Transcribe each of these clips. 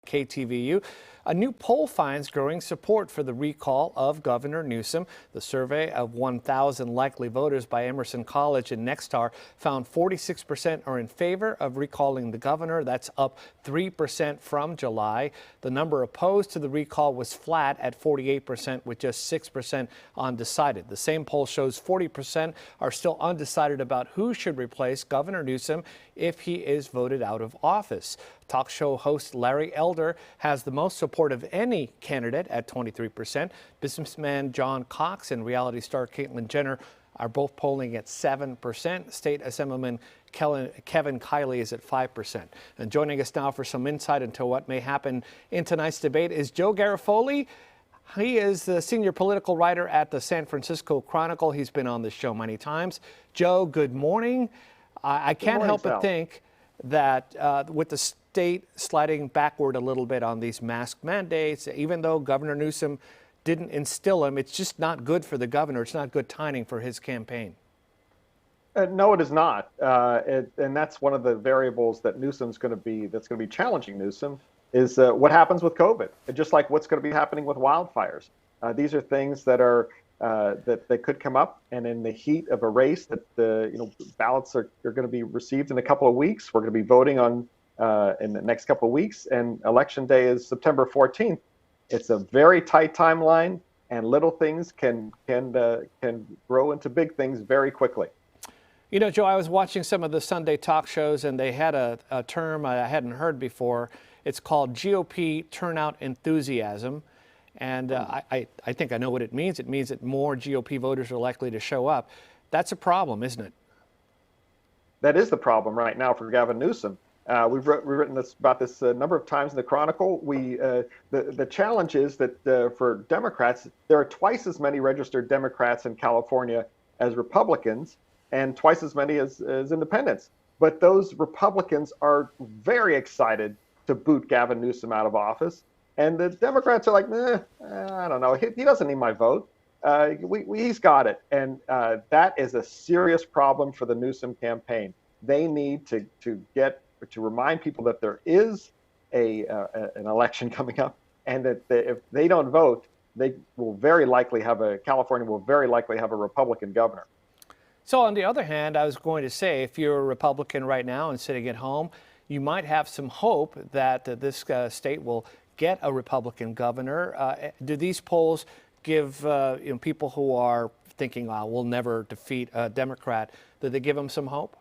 KTVU. A new poll finds growing support for the recall of Governor Newsom. The survey of 1,000 likely voters by Emerson College and Nexstar found 46% are in favor of recalling the governor. That's up 3% from July. The number opposed to the recall was flat at 48%, with just 6% undecided. The same poll shows 40% are still undecided about who should replace Governor Newsom if he is voted out of office. Talk show host Larry Elder has the most support of any candidate at 23%. Businessman John Cox and reality star Caitlyn Jenner are both polling at 7%. State Assemblyman Kevin Kiley is at 5%. And joining us now for some insight into what may happen in tonight's debate is Joe Garofoli. He is the senior political writer at the San Francisco Chronicle. He's been on the show many times. Joe, good morning. I can't help but think that with the state sliding backward a little bit on these mask mandates, even though Governor Newsom didn't instill them, it's just not good for the governor. It's not good timing for his campaign. No, it is not. And that's one of the variables that Newsom's going to be, that's going to be challenging Newsom, is what happens with COVID, and just like what's going to be happening with wildfires. These are things that are that could come up, and in the heat of a race that ballots are going to be received in a couple of weeks. We're going to be voting on in the next couple of weeks, and election day is September 14th. It's a very tight timeline, and little things can grow into big things very quickly. You know, Joe, I was watching some of the Sunday talk shows, and they had a term I hadn't heard before. It's called GOP turnout enthusiasm. And I think I know what it means. It means that more GOP voters are likely to show up. That's a problem, isn't it? That is the problem right now for Gavin Newsom. We've written about this a number of times in the Chronicle. The challenge is that for Democrats, there are twice as many registered Democrats in California as Republicans, and twice as many as independents. But those Republicans are very excited to boot Gavin Newsom out of office. And the Democrats are like, I don't know. He doesn't need my vote. He's got it. And that is a serious problem for the Newsom campaign. They need to remind people that there is an election coming up, and that if they don't vote, they will very likely have California will very likely have a Republican governor. So on the other hand, I was going to say, if you're a Republican right now and sitting at home, you might have some hope that this state will get a Republican governor. Do these polls give people who are thinking, we'll never defeat a Democrat, do they give them some hope?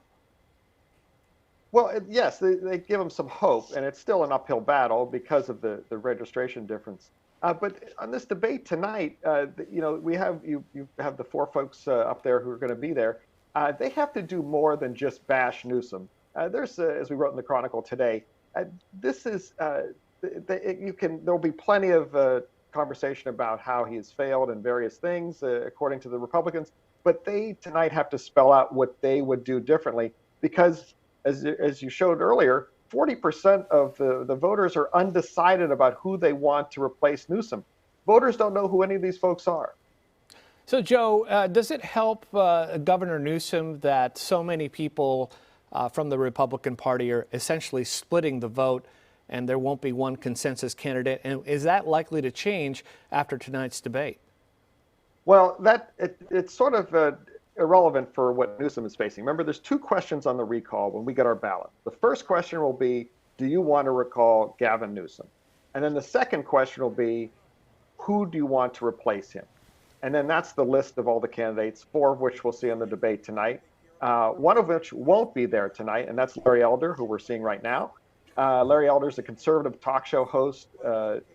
Well, yes, they give them some hope, and it's still an uphill battle because of the registration difference. But on this debate tonight, we have you have the four folks up there who are going to be there. They have to do more than just bash Newsom. There's, as we wrote in the Chronicle today, this is. There'll be plenty of conversation about how he has failed in various things, according to the Republicans. But they tonight have to spell out what they would do differently, because as you showed earlier, 40% of the voters are undecided about who they want to replace Newsom. Voters don't know who any of these folks are. So, Joe, does it help Governor Newsom that so many people from the Republican Party are essentially splitting the vote, and there won't be one consensus candidate? And is that likely to change after tonight's debate? Well, it's sort of irrelevant for what Newsom is facing. Remember, there's two questions on the recall when we get our ballot. The first question will be, do you want to recall Gavin Newsom? And then the second question will be, who do you want to replace him? And then that's the list of all the candidates, four of which we'll see on the debate tonight. One of which won't be there tonight, and that's Larry Elder, who we're seeing right now. Larry Elder is a conservative talk show host.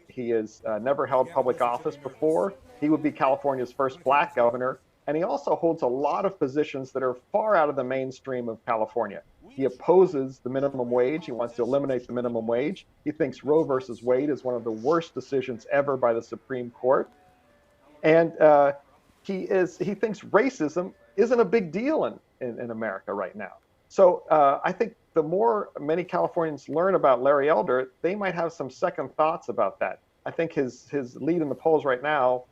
He has never held public office before. He would be California's first black governor. And he also holds a lot of positions that are far out of the mainstream of California. He opposes the minimum wage. He wants to eliminate the minimum wage. He thinks Roe versus Wade is one of the worst decisions ever by the Supreme Court. And he thinks racism isn't a big deal in America right now. So I think the more many Californians learn about Larry Elder, they might have some second thoughts about that. I think his lead in the polls right now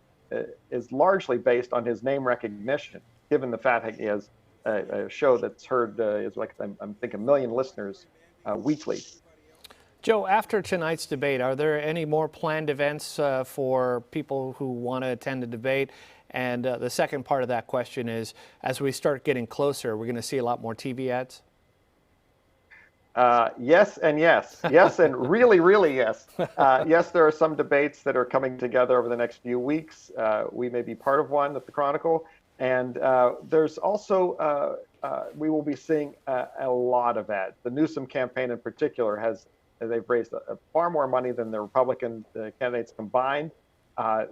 is largely based on his name recognition, given the fact that he has a show that's heard is like, I'm thinking, 1 million listeners weekly. Joe, after tonight's debate, are there any more planned events for people who want to attend the debate? And the second part of that question is, as we start getting closer, we're going to see a lot more TV ads? Yes and yes. Yes and really, really yes. Yes, there are some debates that are coming together over the next few weeks. We may be part of one at the Chronicle. And there's also, we will be seeing a lot of ads. The Newsom campaign in particular they've raised far more money than the Republican candidates combined.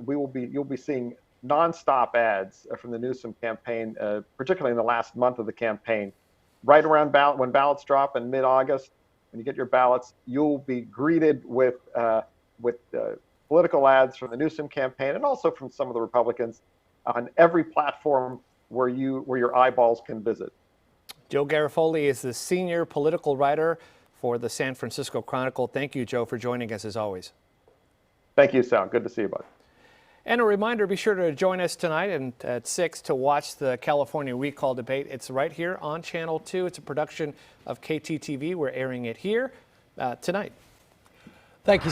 You'll be seeing nonstop ads from the Newsom campaign, particularly in the last month of the campaign. Right around when ballots drop in mid-August, when you get your ballots, you'll be greeted with political ads from the Newsom campaign and also from some of the Republicans on every platform where your eyeballs can visit. Joe Garofoli is the senior political writer for the San Francisco Chronicle. Thank you, Joe, for joining us as always. Thank you, Sal. Good to see you, bud. And a reminder, be sure to join us tonight and at 6 to watch the California recall debate. It's right here on Channel 2. It's a production of KTVU. We're airing it here tonight. Thank you.